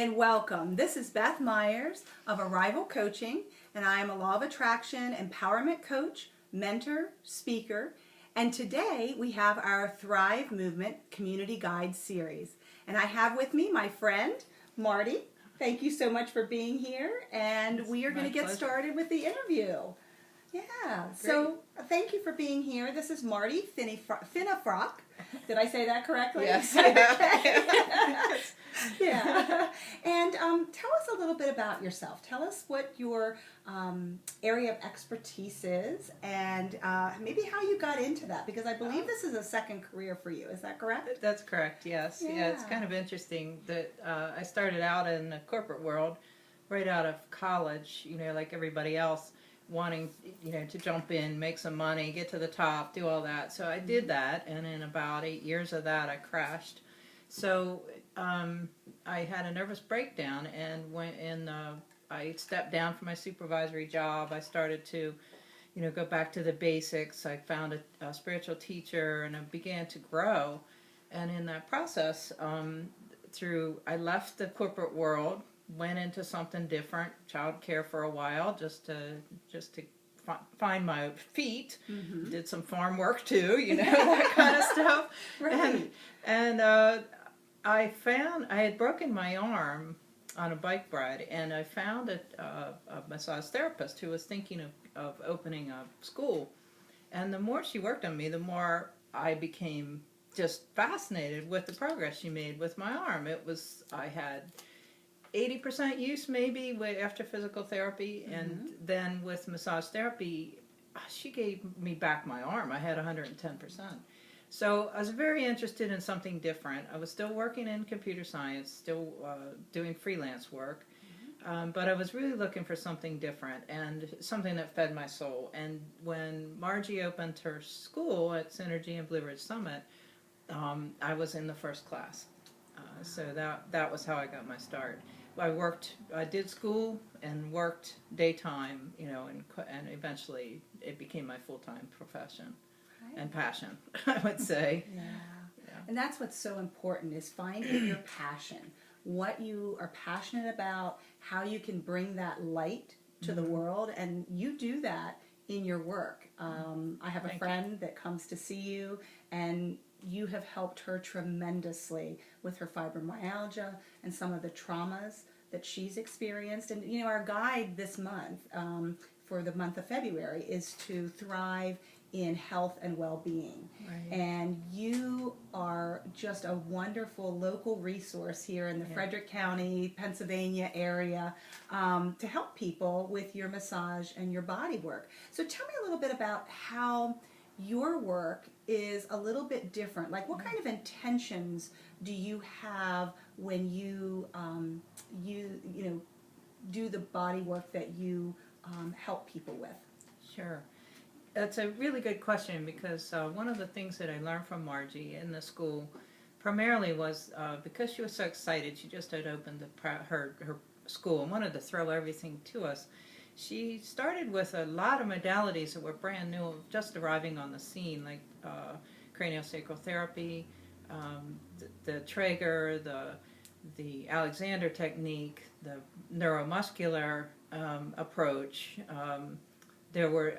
and welcome. This is Beth Myers of Arrival Coaching, and I am a Law of Attraction empowerment coach, mentor, speaker, and today we have our Thrive Movement Community Guide series. And I have with me my friend, Marti. Thank you so much for being here, and we are going to get started with the interview. Yeah, so thank you for being here. This is Marti Finafrock. Did I say that correctly? Yes. Yeah. And tell us a little bit about yourself. Tell us what your area of expertise is and maybe how you got into that, because I believe this is a second career for you. Is that correct? That's correct, yes. Yeah, it's kind of interesting that I started out in the corporate world right out of college, you know, like everybody else, wanting, you know, to jump in, make some money, get to the top, do all that. So I did that, and in about 8 years of that, I crashed. So I had a nervous breakdown, and I stepped down from my supervisory job. I started to, you know, go back to the basics. I found a spiritual teacher, and I began to grow. And in that process, I left the corporate world, went into something different, childcare for a while, just to find my feet. Mm-hmm. Did some farm work too, you know, that kind of stuff. Right. And I had broken my arm on a bike ride, and I found a massage therapist who was thinking of opening a school. And the more she worked on me, the more I became just fascinated with the progress she made with my arm. I had 80% use maybe after physical therapy, mm-hmm. and then with massage therapy, she gave me back my arm. I had 110%. So I was very interested in something different. I was still working in computer science, still doing freelance work, mm-hmm. But I was really looking for something different and something that fed my soul. And when Margie opened her school at Synergy and Blue Ridge Summit, I was in the first class. So that was how I got my start. I did school and worked daytime, you know, and eventually it became my full-time profession and passion, I would say. Yeah. And that's what's so important, is finding your passion, what you are passionate about, how you can bring that light to mm-hmm. the world, and you do that in your work. I have a friend that comes to see you, and you have helped her tremendously with her fibromyalgia and some of the traumas that she's experienced. And, you know, our guide this month, for the month of February, is to thrive in health and well-being. Right. And you are just a wonderful local resource here in the Frederick County, Pennsylvania area, to help people with your massage and your body work. So tell me a little bit about how your work is a little bit different. Like, what kind of intentions do you have when you do the body work that you help people with? Sure. That's a really good question, because one of the things that I learned from Margie in the school primarily was because she was so excited. She just had opened her school and wanted to throw everything to us. She started with a lot of modalities that were brand new, just arriving on the scene, like craniosacral therapy, the Traeger, the Alexander technique, the neuromuscular approach. There were,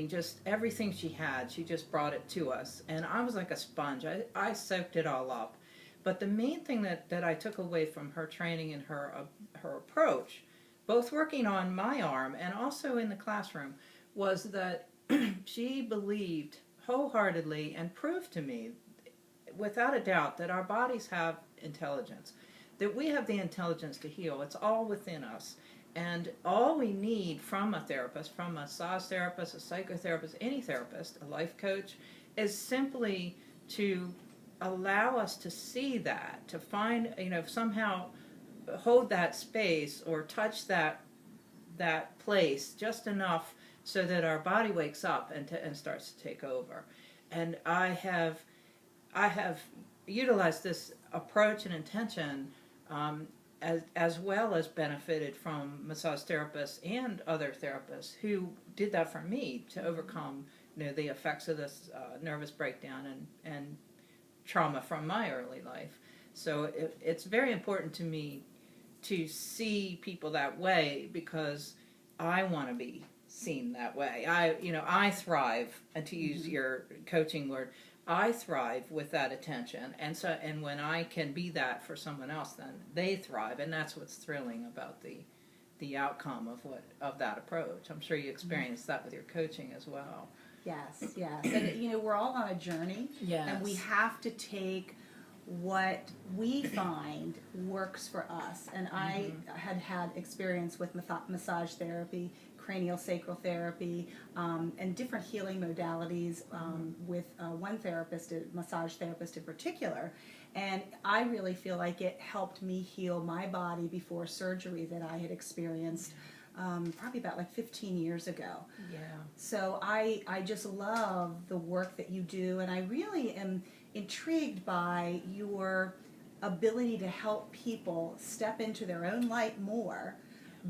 just everything she had, she just brought it to us. And I was like a sponge. I soaked it all up. But the main thing that I took away from her training and her approach, both working on my arm and also in the classroom, was that she believed wholeheartedly and proved to me, without a doubt, that our bodies have intelligence, that we have the intelligence to heal. It's all within us. And all we need from a therapist, from a massage therapist, a psychotherapist, any therapist, a life coach, is simply to allow us to see that, to find, you know, somehow hold that space or touch that place just enough so that our body wakes up and starts to take over. And I have utilized this approach and intention as well as benefited from massage therapists and other therapists who did that for me to overcome, you know, the effects of this nervous breakdown and trauma from my early life. So it's very important to me to see people that way because I want to be seen that way. I thrive, and to use your coaching word, I thrive with that attention, and when I can be that for someone else, then they thrive, and that's what's thrilling about the outcome of that approach. I'm sure you experienced that with your coaching as well. Yes, and we're all on a journey, and we have to take what we find works for us. And I had experience with massage therapy, cranial sacral therapy, and different healing modalities with one therapist, a massage therapist in particular. And I really feel like it helped me heal my body before surgery that I had experienced probably about like 15 years ago. Yeah. So I just love the work that you do, and I really am intrigued by your ability to help people step into their own light more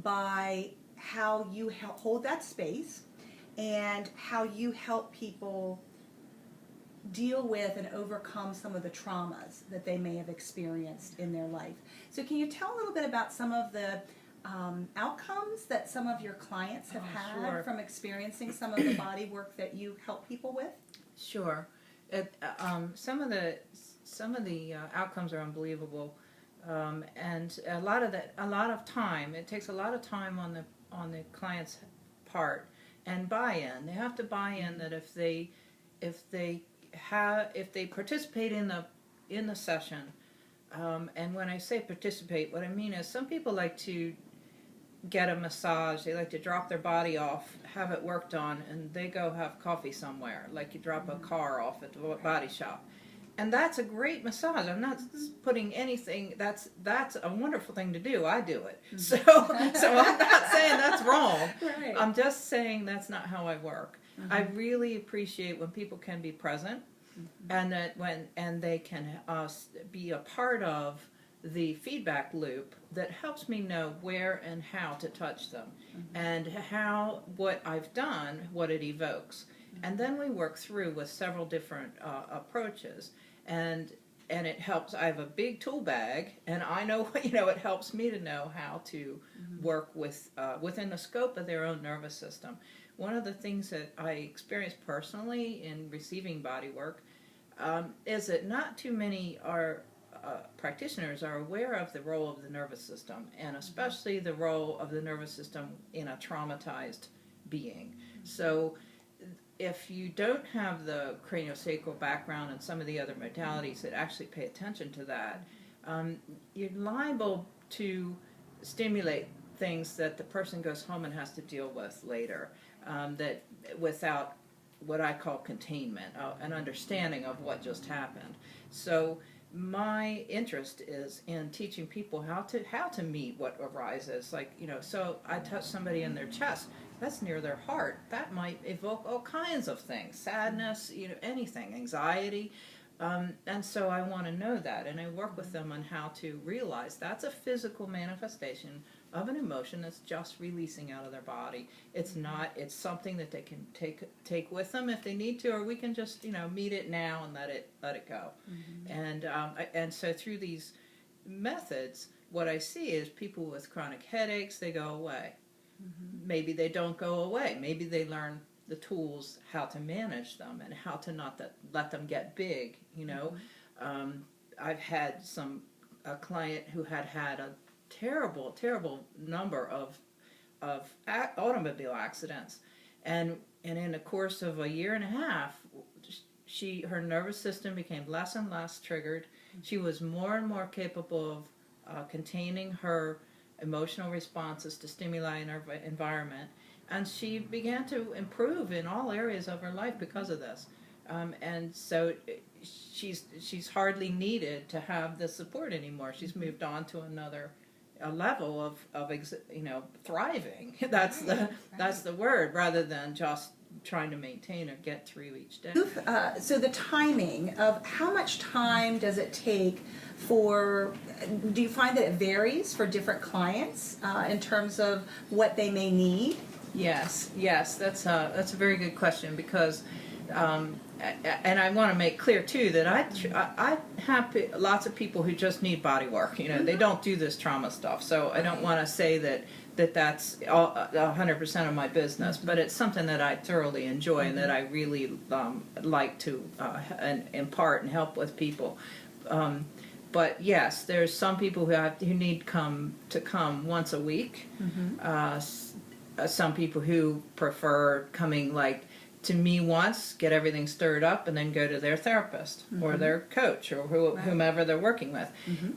by how you hold that space and how you help people deal with and overcome some of the traumas that they may have experienced in their life. So can you tell a little bit about some of the outcomes that some of your clients have had from experiencing some of the body work that you help people with? Sure. Some of the outcomes are unbelievable, and a lot of time. It takes a lot of time on the client's part and buy-in. They have to buy in that if they participate in the session, and when I say participate, what I mean is some people like to get a massage. They like to drop their body off, have it worked on, and they go have coffee somewhere, like you drop a car off at the body shop. And that's a great massage. I'm not putting anything, that's a wonderful thing to do. I do it. So I'm not saying that's wrong. Right. I'm just saying that's not how I work. I really appreciate when people can be present, and that and they can be a part of the feedback loop that helps me know where and how to touch them, and how what I've done, what it evokes. And then we work through with several different approaches, and it helps. I have a big tool bag, and I know, it helps me to know how to work with within the scope of their own nervous system. One of the things that I experienced personally in receiving body work is that not too many practitioners are aware of the role of the nervous system, and especially the role of the nervous system in a traumatized being. So if you don't have the craniosacral background and some of the other modalities that actually pay attention to that, you're liable to stimulate things that the person goes home and has to deal with later, that without what I call containment, an understanding of what just happened. So my interest is in teaching people how to meet what arises. Like, so I touch somebody in their chest, that's near their heart. That might evoke all kinds of things, sadness, anything, anxiety. And so I want to know that, and I work with them on how to realize that's a physical manifestation of an emotion that's just releasing out of their body. It's not, it's something that they can take with them if they need to, or we can just, meet it now and let it go. And so through these methods, what I see is people with chronic headaches, they go away. Maybe they don't go away. Maybe they learn the tools how to manage them and how to not let them get big. I've had a client who had a terrible number of automobile accidents, and in the course of a year and a half, her nervous system became less and less triggered. She was more and more capable of containing her emotional responses to stimuli in her environment, and she began to improve in all areas of her life because of this. And so she's hardly needed to have the support anymore. She's moved on to a level of thriving. That's the word, rather than just trying to maintain or get through each day. So the timing of how much time does it take do you find that it varies for different clients in terms of what they may need? Yes, that's a very good question, because and I want to make clear too that I have lots of people who just need body work. You know, they don't do this trauma stuff. So I don't want to say that's 100% of my business, but it's something that I thoroughly enjoy and that I really like to impart and help with people. But yes, there's some people who need to come once a week. Some people who prefer coming to me once, get everything stirred up, and then go to their therapist or their coach or whomever they're working with.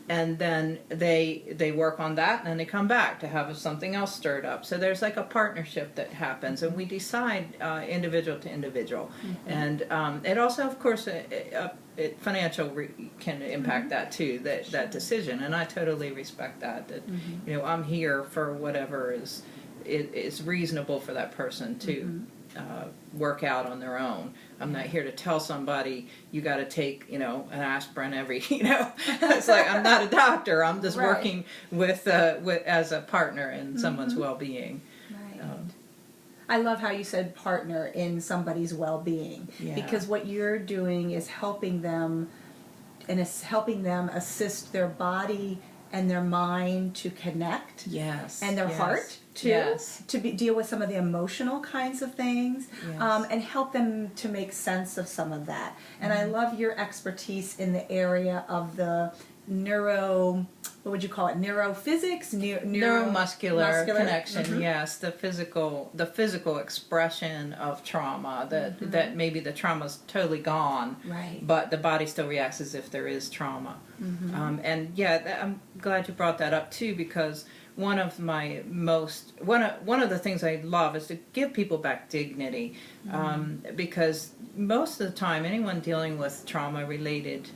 And then they work on that, and then they come back to have something else stirred up. So there's like a partnership that happens, and we decide individual to individual. And it also, of course, financial can impact that too, that decision. And I totally respect that you know, I'm here for whatever is reasonable for that person to work out on their own. I'm not here to tell somebody you got to take, you know, an aspirin every, you know. It's like I'm not a doctor. I'm just working with as a partner in someone's well-being. Right. I love how you said partner in somebody's well-being, because what you're doing is helping them assist their body and their mind to connect. And their heart too, to deal with some of the emotional kinds of things, and help them to make sense of some of that. And I love your expertise in the area of the what would you call it? Neurophysics, neuromuscular connection. Yes, the physical expression of trauma. That maybe the trauma's totally gone, but the body still reacts as if there is trauma. And I'm glad you brought that up too, because one of the things I love is to give people back dignity, because most of the time anyone dealing with trauma related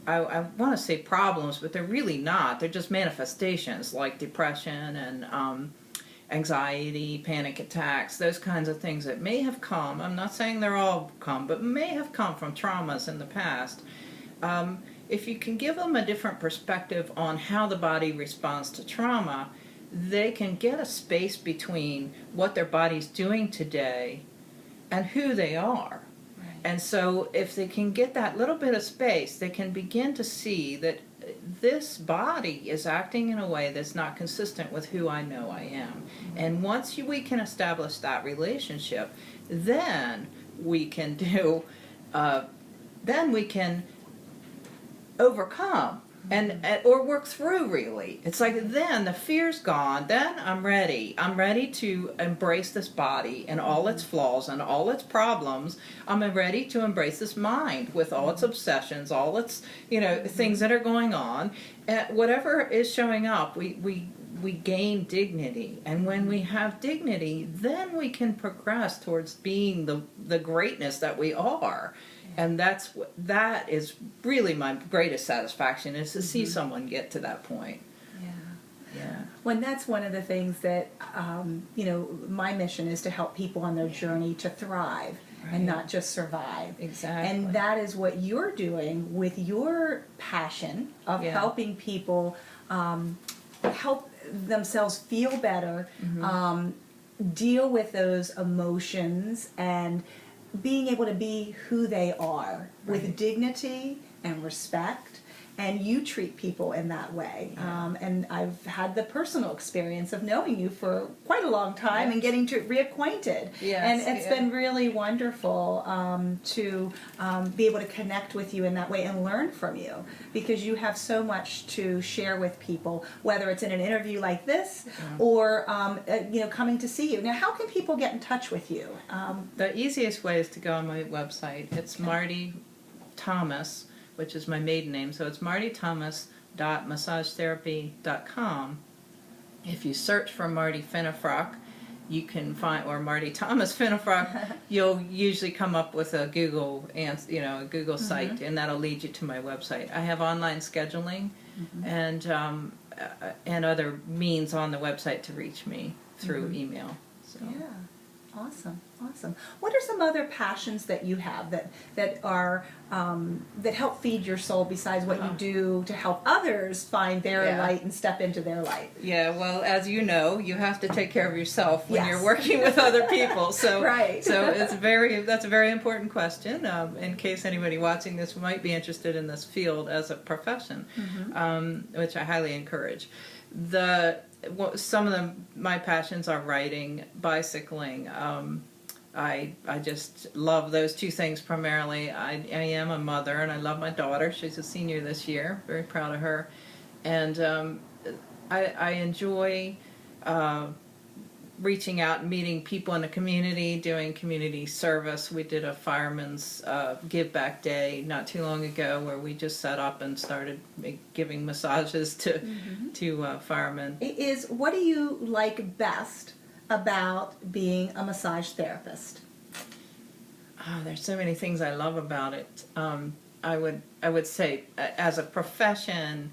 I want to say problems, but they're really not. They're just manifestations like depression and anxiety, panic attacks, those kinds of things that may have come. I'm not saying they're all come, but may have come from traumas in the past. If you can give them a different perspective on how the body responds to trauma, they can get a space between what their body's doing today and who they are. And so if they can get that little bit of space, they can begin to see that this body is acting in a way that's not consistent with who I know I am. And once we can establish that relationship, then we can overcome or work through, really. It's like then the fear's gone, then I'm ready to embrace this body and all its flaws and all its problems. I'm ready to embrace this mind with all its obsessions, all its, you know, things that are going on. Whatever is showing up, we gain dignity, and when we have dignity, then we can progress towards being the greatness that we are. And that is really my greatest satisfaction, is to see someone get to that point. Well, that's one of the things that, you know, my mission is to help people on their journey to thrive and not just survive. Exactly. And that is what you're doing with your passion of helping people help themselves feel better, deal with those emotions, and being able to be who they are with dignity and respect. And you treat people in that way. And I've had the personal experience of knowing you for quite a long time and getting reacquainted. And it's been really wonderful to be able to connect with you in that way and learn from you, because you have so much to share with people, whether it's in an interview like this or you know, coming to see you. Now, how can people get in touch with you? The easiest way is to go on my website. It's Marti Thomas, which is my maiden name, so it's martithomas.massagetherapy.com. If you search for Marti Finafrock, you can find, or Marti Thomas Finafrock, you'll usually come up with a Google site, and that'll lead you to my website. I have online scheduling and other means on the website to reach me through email. So. Awesome, awesome. What are some other passions that you have that are that help feed your soul besides what you do to help others find their light and step into their light? Yeah, well, as you know, you have to take care of yourself when Yes. you're working with other people. So, Right. so that's a very important question. In case anybody watching this might be interested in this field as a profession, which I highly encourage. Some of my passions are writing, bicycling. I just love those two things primarily. I am a mother, and I love my daughter. She's a senior this year. Very proud of her. And I enjoy reaching out and meeting people in the community, doing community service. We did a fireman's give back day not too long ago where we just set up and started giving massages to firemen. What do you like best about being a massage therapist? Oh, there's so many things I love about it. I would say as a profession,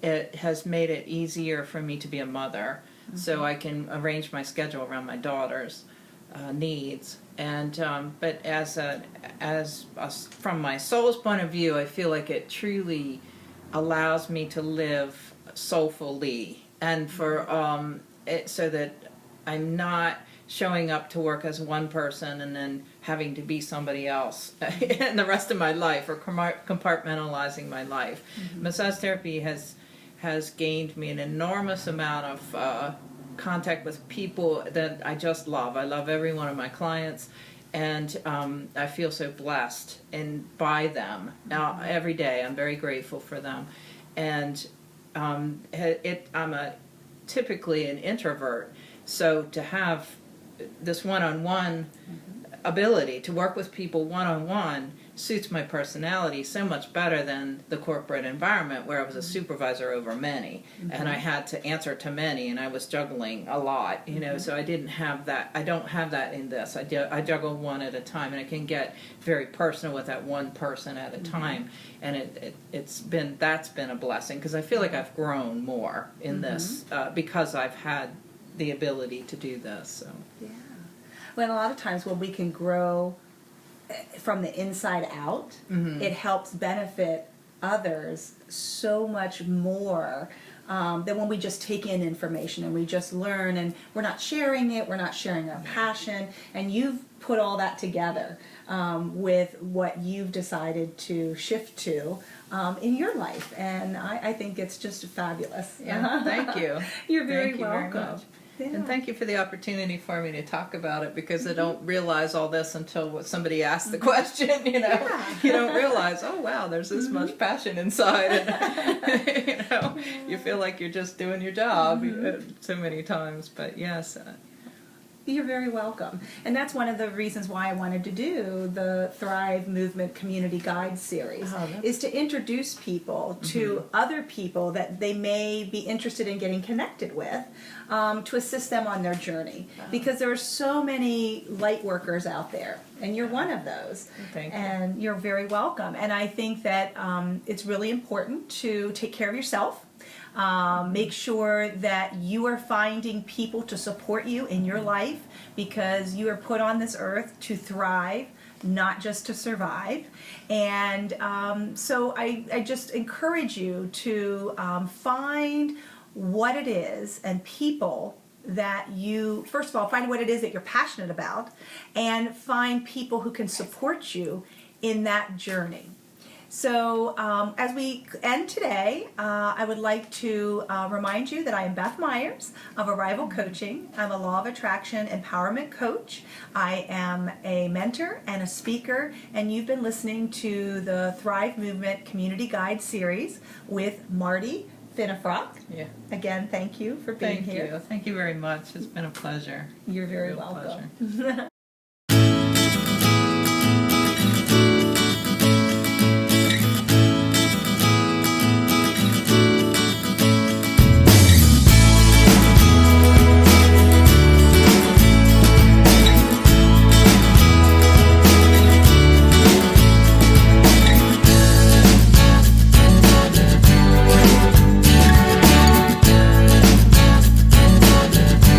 it has made it easier for me to be a mother. So I can arrange my schedule around my daughter's needs, and but from my soul's point of view, I feel like it truly allows me to live soulfully, and for so that I'm not showing up to work as one person and then having to be somebody else in the rest of my life, or compartmentalizing my life. Massage therapy has gained me an enormous amount of contact with people that I just love. I love every one of my clients, and I feel so blessed by them. Every day I'm very grateful for them. And I'm typically an introvert, so to have this one-on-one ability to work with people one-on-one suits my personality so much better than the corporate environment where I was a supervisor over many, and I had to answer to many, and I was juggling a lot, so I didn't have that. I don't have that in this. I juggle one at a time, and I can get very personal with that one person at a time, and that's been a blessing, because I feel like I've grown more in this because I've had the ability to do this. So. Yeah. Well, a lot of times when we can grow from the inside out, it helps benefit others so much more than when we just take in information and we just learn and we're not sharing it, we're not sharing our passion, and you've put all that together with what you've decided to shift to in your life, and I think it's just fabulous. Yeah, thank you. You're very welcome. Very much. Yeah. And thank you for the opportunity for me to talk about it, because I don't realize all this until somebody asks the question, Yeah. You don't realize, oh wow, there's this much passion inside, and you feel like you're just doing your job so many times, but yes. You're very welcome. And that's one of the reasons why I wanted to do the Thrive Movement Community Guide series, is to introduce people to other people that they may be interested in getting connected with, to assist them on their journey. Because there are so many light workers out there, and you're one of those. Thank you. And you're very welcome. And I think that it's really important to take care of yourself. Make sure that you are finding people to support you in your life, because you are put on this earth to thrive, not just to survive. And so I just encourage you to find what it is and people that you, first of all, find what it is that you're passionate about, and find people who can support you in that journey. So as we end today, I would like to remind you that I am Beth Myers of Arrival Coaching. I'm a Law of Attraction Empowerment Coach. I am a mentor and a speaker, and you've been listening to the Thrive Movement Community Guide series with Marti Finafrock. Yeah. Again, thank you for being here. Thank you very much. It's been a pleasure. You're very welcome.